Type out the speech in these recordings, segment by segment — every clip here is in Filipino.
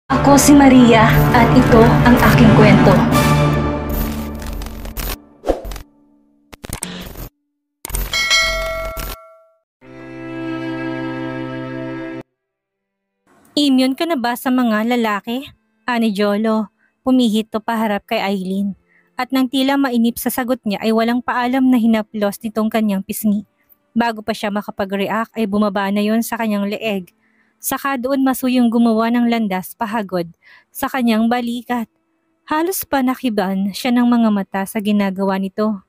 Ako si Maria at ito ang aking kwento. Immune ka na ba sa mga lalaki? Ani Jolo, pumihit to paharap kay Eileen. At nang tila mainip sa sagot niya ay walang paalam na hinaplos nitong kanyang pisngi. Bago pa siya makapag-react ay bumaba na yon sa kanyang leeg. Saka doon masuyong gumawa ng landas pahagod sa kanyang balikat. Halos pa nakiban siya ng mga mata sa ginagawa nito.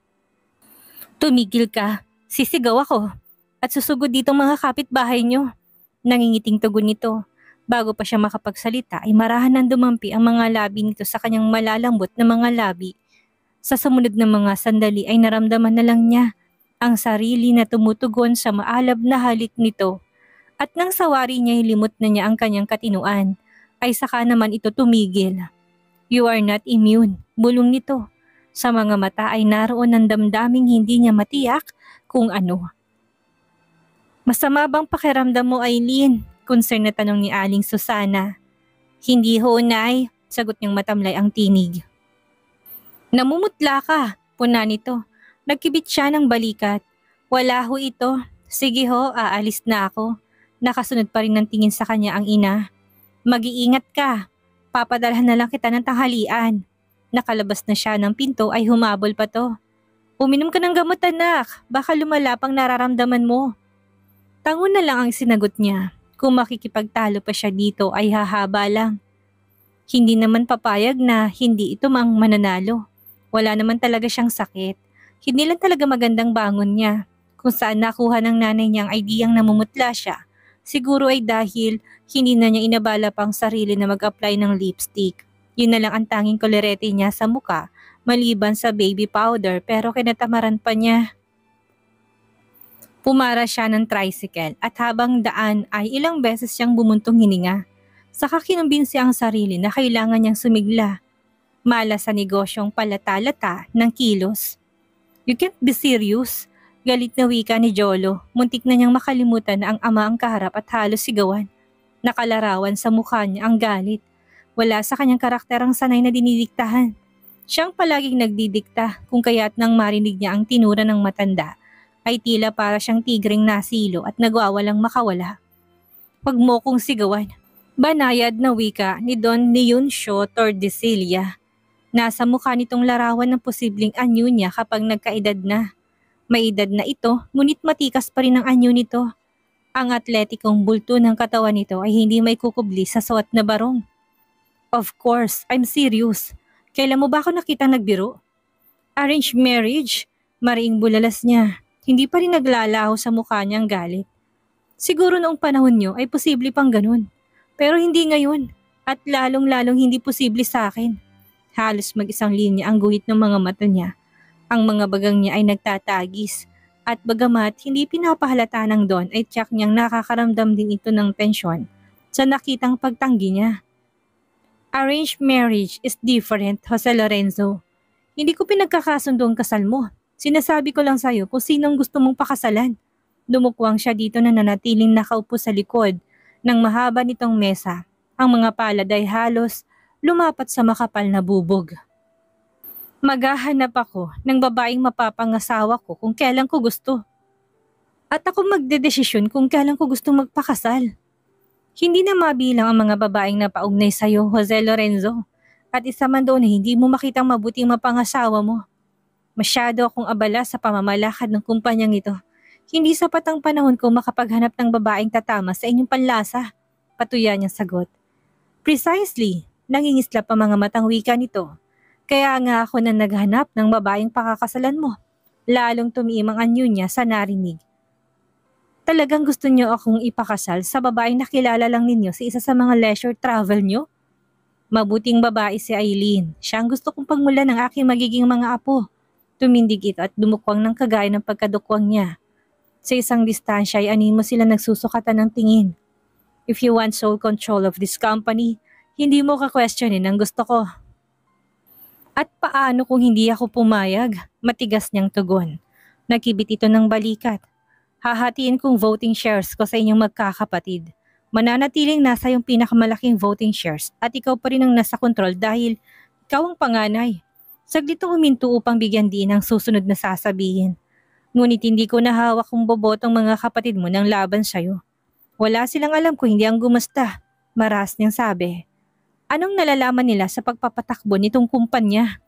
Tumigil ka, sisigaw ako. At susugod ditong mga kapitbahay niyo. Nangingiting tugon nito. Bago pa siya makapagsalita ay marahan nang dumampi ang mga labi nito sa kanyang malalambot na mga labi. Sa sumunod na mga sandali ay naramdaman na lang niya ang sarili na tumutugon sa maalab na halik nito. At nang sawari niya hilimot na niya ang kanyang katinuan, ay saka naman ito tumigil. You are not immune, bulong nito. Sa mga mata ay naroon ang damdaming hindi niya matiyak kung ano. Masama bang pakiramdam mo, Eileen? Concern na tanong ni Aling Susana. Hindi ho, Nay, sagot niyang matamlay ang tinig. Namumutla ka, puna nito. Nagkibit siya ng balikat. Wala ho ito. Sige ho, aalis na ako. Nakasunod pa rin ng tingin sa kanya ang ina. Mag-iingat ka. Papadalhan na lang kita ng tanghalian. Nakalabas na siya ng pinto ay humabol pa to. Uminom ka ng gamot, anak. Baka lumala pang nararamdaman mo. Tango na lang ang sinagot niya. Kung makikipagtalo pa siya dito ay hahaba lang. Hindi naman papayag na hindi ito mang mananalo. Wala naman talaga siyang sakit. Hindi lang talaga magandang bangon niya. Kung saan nakuha ng nanay niyang ideyang namumutla siya, siguro ay dahil hindi na niya inabala pang sarili na mag-apply ng lipstick. Yun na lang ang tanging kolerete niya sa muka, maliban sa baby powder, pero kinatamaran pa niya. Pumara siya ng tricycle at habang daan ay ilang beses siyang bumuntong hininga. Saka kinumbinsi ang sarili na kailangan niyang sumigla. Mala sa negosyong palata-lata ng kilos. You can't be serious. Galit na wika ni Jolo. Muntik na niyang makalimutan na ang ama ang kaharap at halos sigawan. Nakalarawan sa mukha niya ang galit. Wala sa kanyang karakter ang sanay na dinidiktahan. Siyang palaging nagdidikta kung kaya't nang marinig niya ang tinura ng matanda ay tila para siyang tigring nasilo at nagwawalang makawala. Huwag mo kong sigawan. Banayad na wika ni Don Leoncio Tordesillas. Nasa mukha nitong larawan ng posibleng anyo niya kapag nagkaedad na. May edad na ito, ngunit matikas pa rin ang anyo nito. Ang atletikong bulto ng katawan nito ay hindi may kukubli sa suot na barong. Of course, I'm serious. Kailan mo ba ako nakita nagbiro? Arranged marriage? Mariing bulalas niya. Hindi pa rin naglalaho sa mukha niyang galit. Siguro noong panahon niyo ay posible pang ganun. Pero hindi ngayon. At lalong-lalong hindi posible sa akin. Halos mag-isang linya ang guhit ng mga mata niya. Ang mga bagang niya ay nagtatagis. At bagamat hindi pinapahalata ng Don ay tiyak niyang nakakaramdam din ito ng tensyon sa nakitang pagtanggi niya. Arranged marriage is different, Jose Lorenzo. Hindi ko pinagkakasundo ang kasal mo. Sinasabi ko lang sa'yo kung sinong gusto mong pakasalan. Dumukwang siya dito na nanatiling nakaupo sa likod ng mahaba nitong mesa. Ang mga palad ay halos lumapat sa makapal na bubog. Maghahanap ako ng babaeng mapapangasawa ko kung kailan ko gusto. At ako magdedesisyon kung kailan ko gusto magpakasal. Hindi na mabilang ang mga babaeng napaugnay sa'yo, Jose Lorenzo. At isa man doon na hindi mo makitang mabuting mapangasawa mo. Masyado akong abala sa pamamalakad ng kumpanyang ito. Hindi sapat ang panahon ko makapaghanap ng babaeng tatama sa inyong panlasa. Patuya niyang sagot. Precisely, nangingislap ang mga matang wika nito. Kaya nga ako na naghanap ng babaeng pakakasalan mo. Lalong tumiim ang anyo niya sa narinig. Talagang gusto niyo akong ipakasal sa babaeng nakilala lang ninyo sa isa sa mga leisure travel niyo? Mabuting babae si Eileen. Siya ang gusto kong pagmulan ng aking magiging mga apo. Tumindig ito at dumukwang ng kagaya ng pagkadukwang niya. Sa isang distansya ay animo sila nagsusukatan ng tingin. If you want sole control of this company, hindi mo ka-questionin ang gusto ko. At paano kung hindi ako pumayag? Matigas niyang tugon. Nagkibit ito ng balikat. Hahatiin kong voting shares ko sa inyong magkakapatid. Mananatiling nasa yung pinakamalaking voting shares at ikaw pa rin ang nasa kontrol dahil ikaw ang panganay. Saglit ang huminto upang bigyan din ang susunod na sasabihin. Ngunit hindi ko nahawak kung bobotong mga kapatid mo ng laban sa'yo. Wala silang alam kung hindi ang gumusta. Maras niyang sabi. Anong nalalaman nila sa pagpapatakbo nitong kumpanya?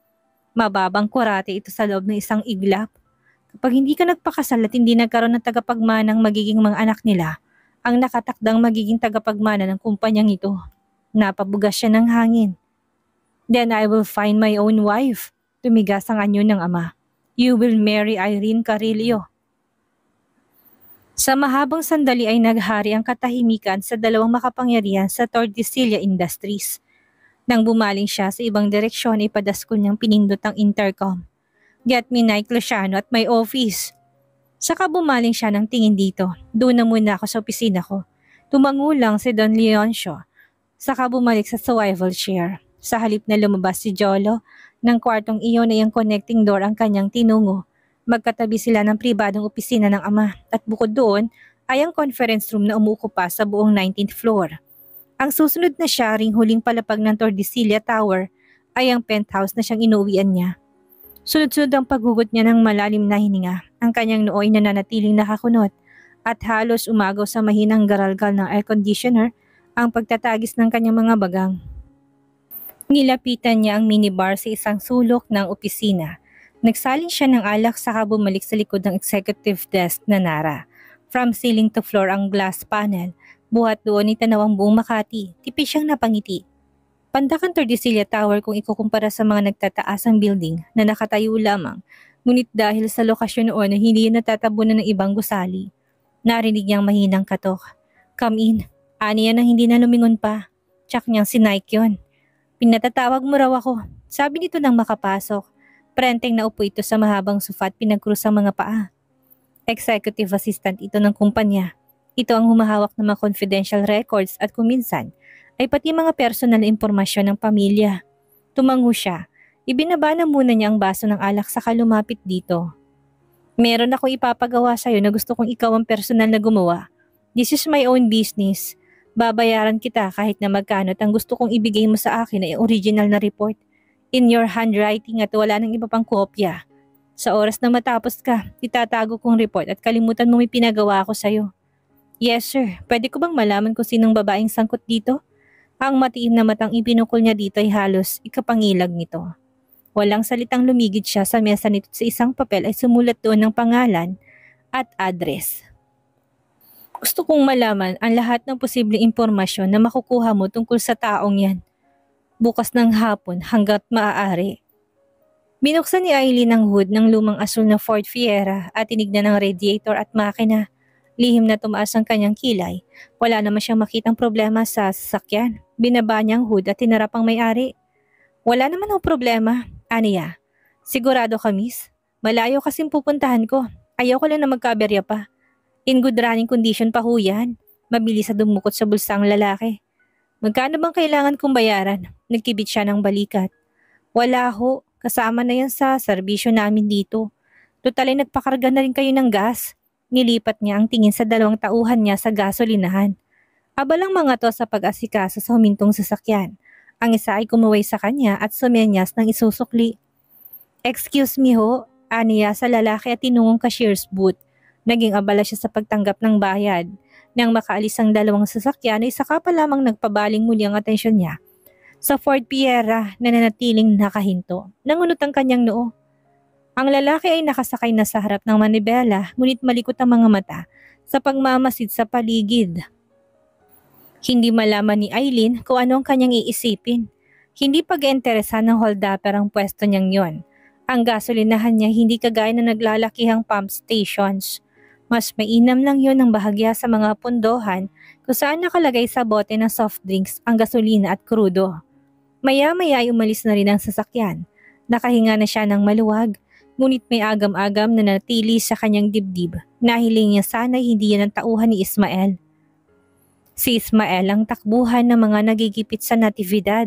Mababang kurate ito sa loob ng isang iglap. Kapag hindi ka nagpakasal at hindi nagkaroon ng tagapagmanang magiging mga anak nila, ang nakatakdang magiging tagapagmana ng kumpanyang ito. Napabugas siya ng hangin. Then I will find my own wife. Tumigas ang anyo ng ama. You will marry Irene Carillo. Sa mahabang sandali ay naghari ang katahimikan sa dalawang makapangyarihan sa Tordesillas Industries. Nang bumaling siya sa ibang direksyon ay padaskol niyang pinindot ang intercom. Get me Nike Luciano at my office. Saka bumaling siya ng tingin dito. Doon na muna ako sa opisina ko. Tumango lang si Don Leoncio. Saka bumalik sa survival chair. Sa halip na lumabas si Jolo, ng kwartong iyon ay ang connecting door ang kanyang tinungo. Magkatabi sila ng pribadong opisina ng ama at bukod doon ay ang conference room na umuukupa sa buong 19th floor. Ang susunod na siya ring huling palapag ng Tordesillas Tower ay ang penthouse na siyang inuwian niya. Sunod-sunod ang paghugot niya ng malalim na hininga. Ang kanyang noo ay nananatiling nakakunot at halos umagaw sa mahinang garalgal ng air conditioner ang pagtatagis ng kanyang mga bagang. Nilapitan niya ang minibar sa isang sulok ng opisina. Nagsalin siya ng alak saka bumalik sa likod ng executive desk na Nara. From ceiling to floor ang glass panel. Buhat doon itanaw ang buong Makati. Tipis siyang napangiti. Pandakan Tordesillas Tower kung ikukumpara sa mga nagtataasang building na nakatayo lamang. Ngunit dahil sa lokasyon noon na hindi natatabunan ng ibang gusali. Narinig niyang mahinang katok. Come in. Ani yan ang hindi na lumingon pa. Tsak niyang si Nike yun. Pinatatawag mo raw ako. Sabi nito nang makapasok. Prenteng naupo ito sa mahabang sofa at pinagkrus ang mga paa. Executive assistant ito ng kumpanya. Ito ang humahawak ng mga confidential records at kuminsan ay pati mga personal na impormasyon ng pamilya. Tumango siya. Ibinaba na muna niya ang baso ng alak saka lumapit dito. Meron ako ipapagawa sa'yo na gusto kong ikaw ang personal na gumawa. This is my own business. Babayaran kita kahit na magkano at ang gusto kong ibigay mo sa akin ay original na report. In your handwriting at wala nang iba pang kopya. Sa oras na matapos ka, itatago kong report at kalimutan mo may pinagawa ako sa'yo. Yes sir, pwede ko bang malaman kung sinong babaeng sangkot dito? Ang matiim na matang ipinukol niya dito ay halos ikapangilag nito. Walang salitang lumigid siya sa mesa nito sa isang papel ay sumulat doon ng pangalan at address. Gusto kong malaman ang lahat ng posibleng impormasyon na makukuha mo tungkol sa taong yan. Bukas ng hapon hanggat maaari. Binuksan ni Aileen ang hood ng lumang asul na Ford Fiera at tinignan ng radiator at makina. Lihim na tumaas ang kanyang kilay. Wala naman siyang makitang problema sa sasakyan. Binaba niya ang hood at tinarap ang may-ari. Wala naman ang problema. Aniya, sigurado ka miss? Malayo kasing pupuntahan ko. Ayaw ko lang na magkaberya pa. In good running condition pa ho yan. Mabilis na dumukot sa bulsa ang lalaki. Magkano bang kailangan kong bayaran? Nagkibit siya ng balikat. Wala ho. Kasama na yan sa serbisyo namin dito. Total ay nagpakarga na rin kayo ng gas. Nilipat niya ang tingin sa dalawang tauhan niya sa gasolinahan. Abalang mga to sa pag-asikaso sa humintong sasakyan. Ang isa ay kumuway sa kanya at sumenyas ng isusukli. Excuse me ho, aniya sa lalaki at tinungong cashier's booth. Naging abala siya sa pagtanggap ng bayad. Nang makaalis ang dalawang sasakyan ay saka pa lamang nagpabaling muli ang atensyon niya sa Ford Fiera na nanatiling nakahinto. Nangunot ang kanyang noo. Ang lalaki ay nakasakay na sa harap ng manibela, ngunit malikot ang mga mata sa pagmamasid sa paligid. Hindi malaman ni Aileen kung ano ang kanyang iisipin. Hindi pag-interesan ng hold-upper ang pwesto niyang yon. Ang gasolinahan niya hindi kagaya na naglalakihang pump stations. Mas mainam lang yon ang bahagya sa mga pundohan kung saan nakalagay sa bote ng soft drinks ang gasolina at krudo. Maya-maya ay umalis na rin ang sasakyan. Nakahinga na siya ng maluwag. Ngunit may agam-agam na natili sa kanyang dibdib. Nahiling niya sana'y hindi yan ang tauhan ni Ismael. Si Ismael ang takbuhan ng mga nagigipit sa natividad.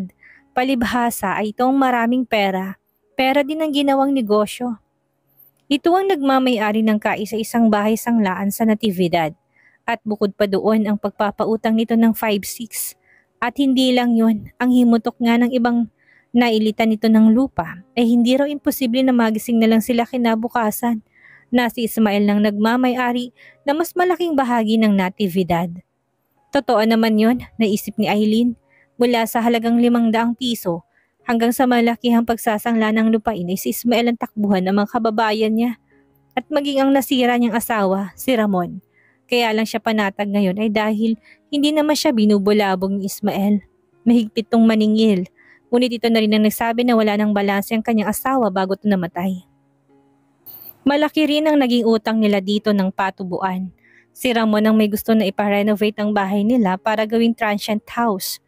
Palibhasa ay itong maraming pera. Pera din ang ginawang negosyo. Ito ang nagmamay-ari ng kaisa-isang bahay sanglaan sa natividad. At bukod pa doon ang pagpapautang nito ng 5-6. At hindi lang yun, ang himutok nga ng ibang nailitan nito ng lupa ay hindi raw imposible na magising na lang sila kinabukasan na si Ismael nang nagmamay-ari na mas malaking bahagi ng natividad. Totoo naman yun, naisip ni Eileen, mula sa halagang 500 piso hanggang sa malakihang pagsasangla ng lupain ay si Ismael ang takbuhan ng mga kababayan niya at maging ang nasira niyang asawa, si Ramon. Kaya lang siya panatag ngayon ay dahil hindi naman siya binubulabog ni Ismael. Mahigpit tong maningil, ngunit ito na rin ang nagsabi na wala nang balanse ang kanyang asawa bago ito namatay. Malaki rin ang naging utang nila dito ng patubuan. Si Ramon ang may gusto na iparenovate ang bahay nila para gawing transient house.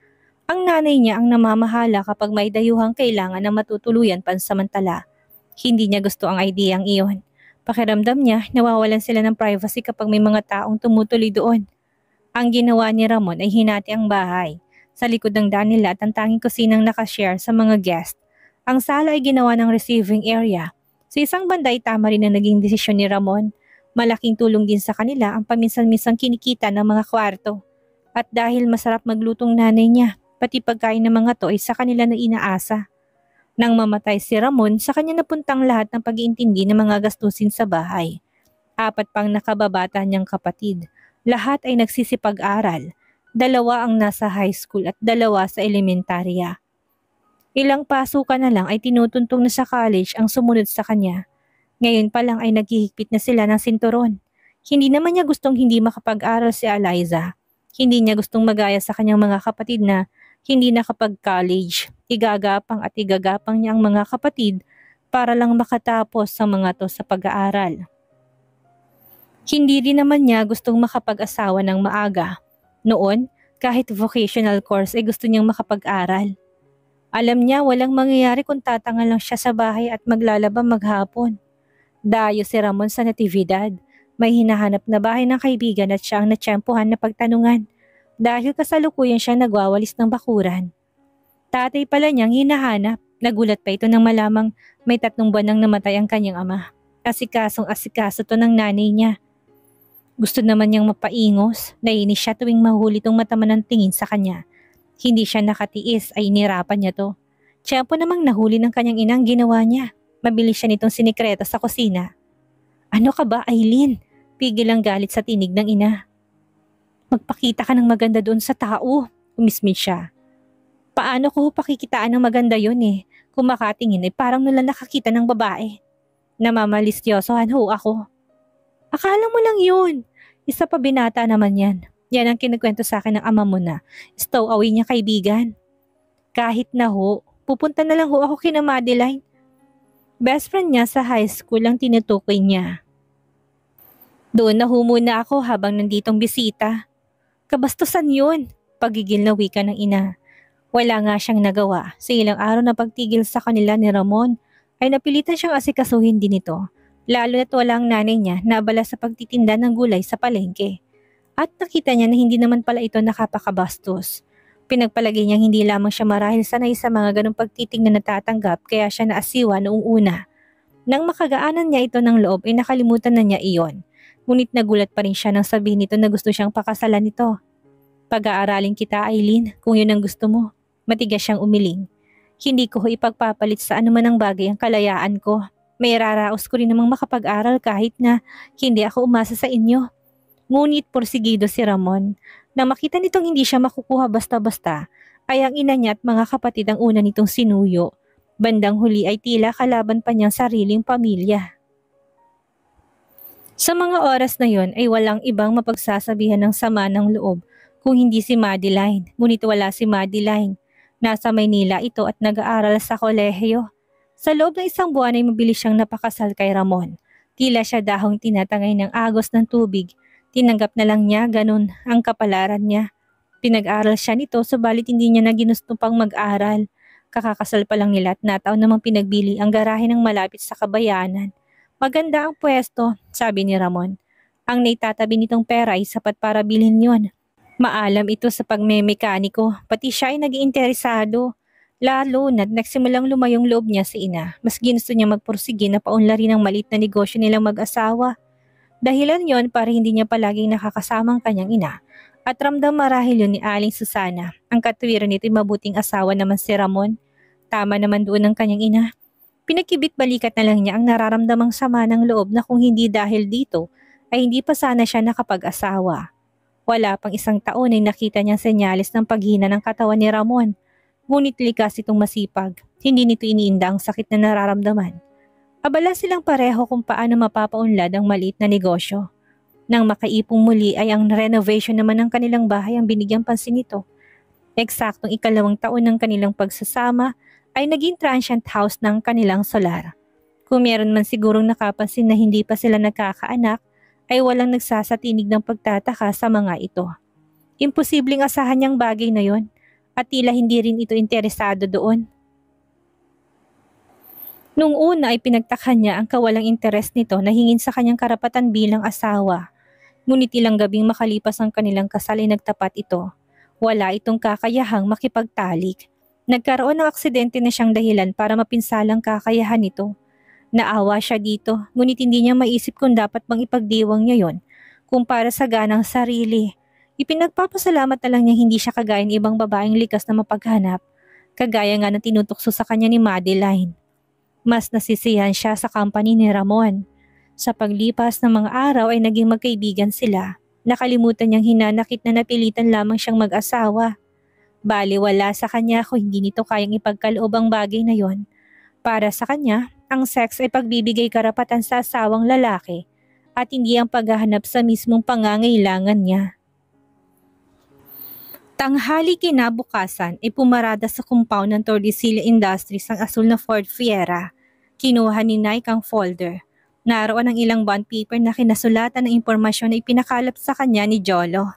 Ang nanay niya ang namamahala kapag may dayuhang kailangan na matutuluyan pansamantala. Hindi niya gusto ang ideyang iyon. Pakiramdam niya, nawawalan sila ng privacy kapag may mga taong tumutuloy doon. Ang ginawa ni Ramon ay hinati ang bahay. Sa likod ng daan nila at ang tanging kusinang nakashare sa mga guest. Ang sala ay ginawa ng receiving area. Sa isang banda ay tama rin ang naging desisyon ni Ramon. Malaking tulong din sa kanila ang paminsan-minsang kinikita ng mga kwarto. At dahil masarap maglutong nanay niya, pati pagkain ng mga to ay sa kanila na inaasa. Nang mamatay si Ramon, sa kanya napuntang lahat ng pag-iintindi ng mga gastusin sa bahay. 4 pang nakababata niyang kapatid. Lahat ay nagsisipag-aral. 2 ang nasa high school at 2 sa elementarya. Ilang pasukan na lang ay tinutuntong na sa college ang sumunod sa kanya. Ngayon pa lang ay naghihigpit na sila ng sinturon. Hindi naman niya gustong hindi makapag-aral si Eliza. Hindi niya gustong magaya sa kanyang mga kapatid na hindi nakapag-college. Igagapang at igagapang niya ang mga kapatid para lang makatapos sa mga to sa pag-aaral. Hindi rin naman niya gustong makapag-asawa ng maaga. Noon, kahit vocational course ay gusto niyang makapag-aral. Alam niya walang mangyayari kung tatangal lang siya sa bahay at maglalaba maghapon. Dayo si Ramon sa natividad. May hinahanap na bahay ng kaibigan at siya ang natsyempohan na pagtanungan dahil kasalukuyan siya nagwawalis ng bakuran. Tatay pala niyang hinahanap. Nagulat pa ito nang malamang may 3 buwan nang namatay ang kanyang ama. Asikasong-asikaso to ng nanay niya. Gusto naman niyang mapaingos. Nainis siya tuwing mahuli tong mataman ng tingin sa kanya. Hindi siya nakatiis ay inirapan niya to. Tiyempo namang nahuli ng kanyang inang ginawa niya. Mabilis siya nitong sinikreto sa kusina. Ano ka ba, Eileen? Pigil ang galit sa tinig ng ina. Magpakita ka ng maganda doon sa tao. Umismid siya. Paano ko pakikitaan ng maganda yun eh? Kung makatingin ay parang nula nakakita ng babae. Namamalisyosohan ho ako. Akala mo lang yun. Isa pa binata naman yan. Yan ang kinukwento sa akin ng ama mo na stowaway niya kaibigan. Kahit na ho, pupunta na lang ho ako kina Madeline. Best friend niya sa high school ang tinutukoy niya. Doon na ho muna ako habang nanditong bisita. Kabastusan yun, pagigil na wika ng ina. Wala nga siyang nagawa. Sa ilang araw na pagtigil sa kanila ni Ramon, ay napilitan siyang asikasuhin din ito. Lalo na't walang nanay niya na abala sa pagtitinda ng gulay sa palengke. At nakita niya na hindi naman pala ito nakapakabastos. Pinagpalagay niyang hindi lamang siya marahil sanay sa mga ganong pagtiting na natatanggap kaya siya naasiwa noong una. Nang makagaanan niya ito ng loob ay nakalimutan na niya iyon. Ngunit nagulat pa rin siya nang sabihin nito na gusto siyang pakasalan nito. Pag-aaralin kita, Eileen, kung yun ang gusto mo. Matigas siyang umiling. Hindi ko ipagpapalit sa anuman ang bagay ang kalayaan ko. May raraos ko rin namang makapag-aral kahit na hindi ako umasa sa inyo. Ngunit porsigido si Ramon. Nang makita nitong hindi siya makukuha basta-basta, ay ang ina niya at mga kapatid ang una nitong sinuyo. Bandang huli ay tila kalaban pa niyang sariling pamilya. Sa mga oras na yon ay walang ibang mapagsasabihan ng sama ng loob kung hindi si Madeline. Ngunit wala si Madeline. Nasa Maynila ito at nag-aaral sa kolehiyo. Sa loob ng 1 buwan ay mabilis siyang napakasal kay Ramon. Tila siya dahong tinatangay ng agos ng tubig. Tinanggap na lang niya, ganun ang kapalaran niya. Pinag-aral siya nito subalit hindi niya na ginusto pang mag-aral. Kakakasal pa lang nila at nataon namang pinagbili ang garahe ng malapit sa kabayanan. Maganda ang pwesto, sabi ni Ramon. Ang naitatabi nitong pera ay sapat para bilhin yon. Maalam ito sa pagmemekaniko, pati siya ay nag-iinteresado. Lalo na't nagsimulang lumayong loob niya sa ina. Mas ginusto niya magpursige na paunlari ng maliit na negosyo nilang mag-asawa. Dahilan yon para hindi niya palaging nakakasama ang kanyang ina at ramdam marahil yun ni Aling Susana. Ang katwiran nito'y mabuting asawa naman si Ramon. Tama naman doon ang kanyang ina. Pinakibit-balikat na lang niya ang nararamdamang sama ng loob na kung hindi dahil dito ay hindi pa sana siya nakapag-asawa. Wala pang isang taon ay nakita niyang senyales ng paghina ng katawan ni Ramon. Ngunit likas itong masipag. Hindi nito iniinda ang sakit na nararamdaman. Abala silang pareho kung paano mapapaunlad ang maliit na negosyo. Nang makaipong muli ay ang renovation naman ng kanilang bahay ang binigyang pansin nito. Eksaktong 2 taon ng kanilang pagsasama ay naging transient house ng kanilang solar. Kung meron man sigurong nakapansin na hindi pa sila nagkakaanak, ay walang nagsasatinig ng pagtataka sa mga ito. Imposibleng asahan niyang bagay na yon at tila hindi rin ito interesado doon. Nung una ay pinagtakhan niya ang kawalang interes nito na hingin sa kanyang karapatan bilang asawa. Ngunit ilang gabing makalipas ang kanilang kasal ay nagtapat ito. Wala itong kakayahang makipagtalik. Nagkaroon ng aksidente na siyang dahilan para mapinsalang kakayahan nito. Naawa siya dito, ngunit hindi niya maisip kung dapat bang ipagdiwang niya yon kung para sa ganang sarili. Ipinagpapasalamat na lang niya hindi siya kagaya ng ibang babaeng likas na mapaghanap, kagaya nga ng tinutukso sa kanya ni Madeline. Mas nasisiyahan siya sa company ni Ramon. Sa paglipas ng mga araw ay naging magkaibigan sila. Nakalimutan niyang hinanakit na napilitan lamang siyang mag-asawa. Baliwala sa kanya kung hindi nito kayang ipagkaloob ang bagay na yon. Para sa kanya, ang sex ay pagbibigay karapatan sa asawang lalaki at hindi ang paghahanap sa mismong pangangailangan niya. Tanghali kinabukasan ay pumarada sa compound ng Tordesillas Industries ang asul na Ford Fiera. Kinuha ni Nike ang folder. Naroon ang ilang bond paper na kinasulatan ng impormasyon na ipinakalap sa kanya ni Jolo.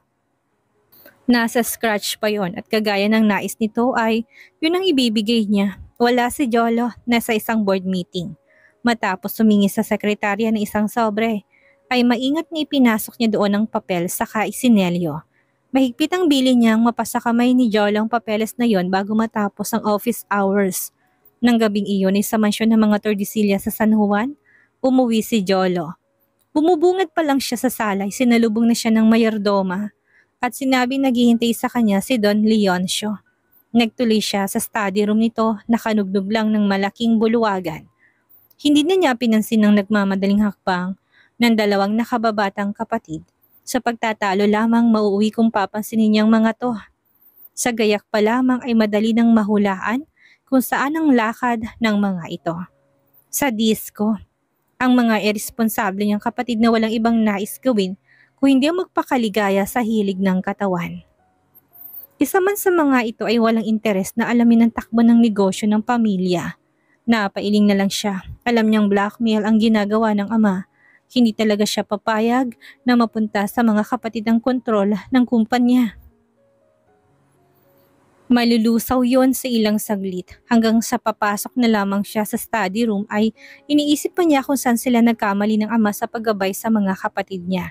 Nasa scratch pa yon at kagaya ng nais nito ay yun ang ibibigay niya. Wala si Jolo, nasa isang board meeting. Matapos sumingi sa sekretarya ng isang sobre, ay maingat niya ipinasok niya doon ang papel saka isinelyo. Mahigpit ang bili niyang mapasa kamay ni Jolo ang papeles na yon bago matapos ang office hours. Nang gabing iyon ay sa mansyon ng mga Tordesillas sa San Juan, umuwi si Jolo. Bumubungad pa lang siya sa salay, sinalubong na siya ng mayordoma at sinabing naghihintay sa kanya si Don Leoncio. Nagtuloy siya sa study room nito, nakanugnog lang ng malaking buluwagan. Hindi na niya pinansin ng nagmamadaling hakbang ng 2 nakababatang kapatid. Sa pagtatalo lamang mauuwi kung papansinin niyang mga to. Sa gayak pa lamang ay madali nang mahulaan kung saan ang lakad ng mga ito. Sa disco, ang mga irresponsable niyang kapatid na walang ibang nais gawin kung hindi magpakaligaya sa hilig ng katawan. Isa man sa mga ito ay walang interes na alamin ang takbo ng negosyo ng pamilya. Napailing na lang siya. Alam niyang blackmail ang ginagawa ng ama. Hindi talaga siya papayag na mapunta sa mga kapatid ang kontrol ng kumpanya. Malulusaw yon sa ilang saglit hanggang sa papasok na lamang siya sa study room ay iniisip pa niya kung saan sila nagkamali ng ama sa paggabay sa mga kapatid niya.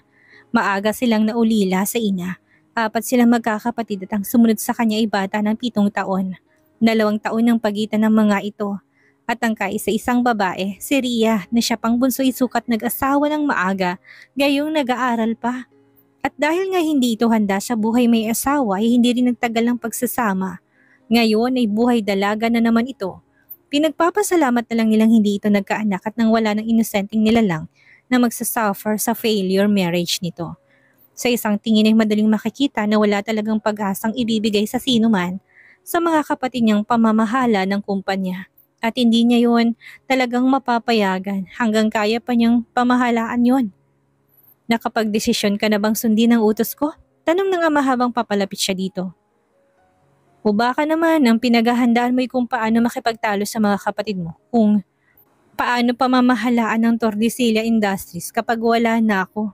Maaga silang naulila sa ina. 4 silang magkakapatid at ang sumunod sa kanya ay bata ng 7 taon. 2 taon ang pagitan ng mga ito. At ang kaisa-isang babae, si Ria, na siya pang bunso sukat nag-asawa ng maaga, gayong nag-aaral pa. At dahil nga hindi ito handa sa buhay may asawa ay hindi rin nagtagal ng pagsasama. Ngayon ay buhay dalaga na naman ito. Pinagpapasalamat na lang nilang hindi ito nagkaanak at nang wala ng inosenteng nilalang na magsasuffer sa failure marriage nito. Sa isang tingin ay madaling makikita na wala talagang pag-asang ibibigay sa sino man sa mga kapatid niyang pamamahala ng kumpanya. At hindi niya yon talagang mapapayagan hanggang kaya pa niyang pamahalaan yon. Nakapagdesisyon ka na bang sundin ang utos ko? Tanong ng ama habang papalapit siya dito. O baka naman ang pinaghahandaan mo'y kung paano makipagtalo sa mga kapatid mo, kung paano pamamahalaan ng Tordesillas Industries kapag wala na ako.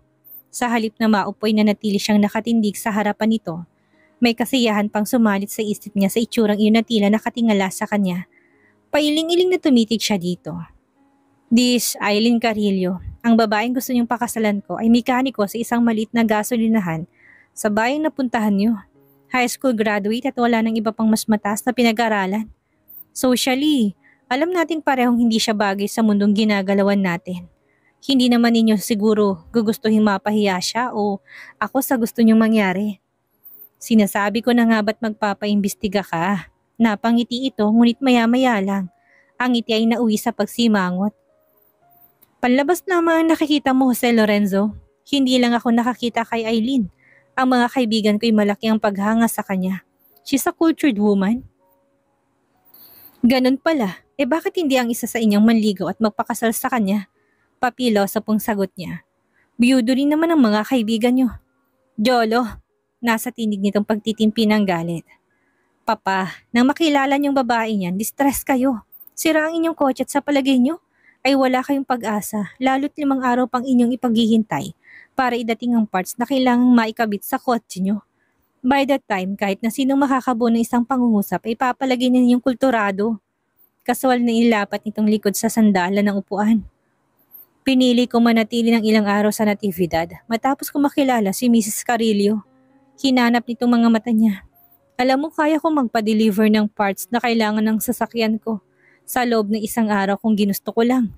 Sa halip na maupoy na natili siyang nakatindig sa harapan nito, may kasiyahan pang sumalit sa isip niya sa itsurang iyon na tila nakatingala sa kanya. Pailing-iling na tumitig siya dito. This Aileen Carillo, ang babaeng gusto niyong pakasalan ko ay mekaniko sa isang maliit na gasolinahan sa bayang napuntahan niyo. High school graduate at wala nang iba pang mas mataas na pinag-aralan. Socially, alam nating parehong hindi siya bagay sa mundong ginagalawan natin. Hindi naman ninyo siguro gugustuhin mapahiya siya o ako sa gusto niyong mangyari. Sinasabi ko na nga ba't magpapaimbestiga ka? Napangiti ito ngunit maya-maya lang. Ang ngiti ay nauwi sa pagsimangot. Panlabas lamang ang nakikita mo, Jose Lorenzo. Hindi lang ako nakakita kay Eileen. Ang mga kaibigan ko'y malaki ang paghanga sa kanya. She's a cultured woman. Ganun pala, bakit hindi ang isa sa inyong manligaw at magpakasal sa kanya? Papilo sa pong sagot niya. Biyudo rin naman ang mga kaibigan niyo. Jolo, nasa tinig nitong pagtitimpi ng galit. Papa, nang makilala niyong babae niyan, distress kayo. Sira ang inyong kotse at sa palagay niyo ay wala kayong pag-asa, lalo't 5 araw pang inyong ipaghihintay para idating ang parts na kailangang maikabit sa kotse niyo. By that time, kahit na sinong makakabuo ng isang pangungusap ay papalagay na ninyong kulturado. Kaswal na ilapat nitong likod sa sandalan ng upuan. Pinili ko manatili ng ilang araw sa Natividad matapos ko makilala si Mrs. Carillo. Hinanap nitong mga mata niya. Alam mo, kaya ko magpa-deliver ng parts na kailangan ng sasakyan ko sa loob ng 1 araw kung ginusto ko lang.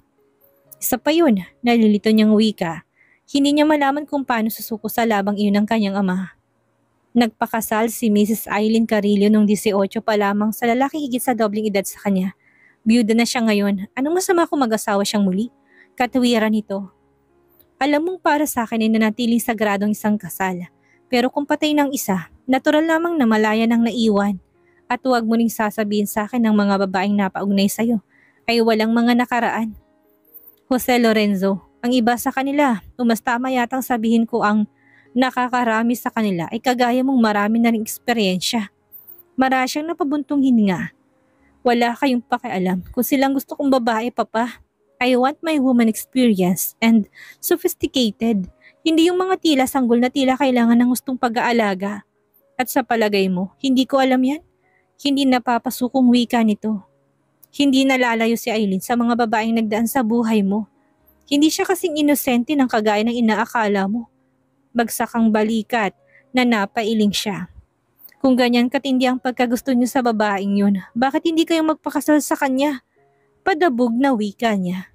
Isa pa yun, nalilito niyang wika. Hindi niya malaman kung paano susuko sa labang iyon ng kanyang ama. Nagpakasal si Mrs. Eileen Carillo noong 18 pa lamang sa lalaki higit sa dobling edad sa kanya. Biyuda na siya ngayon. Anong masama kung mag-asawa siyang muli? Katuwiran nito. Alam mong para sa akin ay nanatiling sagradong isang kasal. Pero kung patay ng isa, natural lamang na malaya nang naiwan. At huwag mo ring sasabihin sa akin ng mga babaeng napaugnay sa'yo ay walang mga nakaraan. Jose Lorenzo, ang iba sa kanila, mas tama yatang sabihin ko ang nakakarami sa kanila ay kagaya mong marami na ring eksperyensya. Marasyang napabuntong hininga. Wala kayong pakialam kung silang gusto kong babae, Papa. I want my woman experience and sophisticated. Hindi yung mga tila sanggol na tila kailangan ng gustong pag-aalaga. At sa palagay mo, hindi ko alam yan? Hindi napapasukong wika nito. Hindi nalalayo si Eileen sa mga babaeng nagdaan sa buhay mo. Hindi siya kasing inosente ng kagaya ng inaakala mo. Bagsak ang balikat na napailing siya. Kung ganyan katindi ang pagkagusto niyo sa babaeng yun, bakit hindi kayo magpakasal sa kanya? Padabog na wika niya.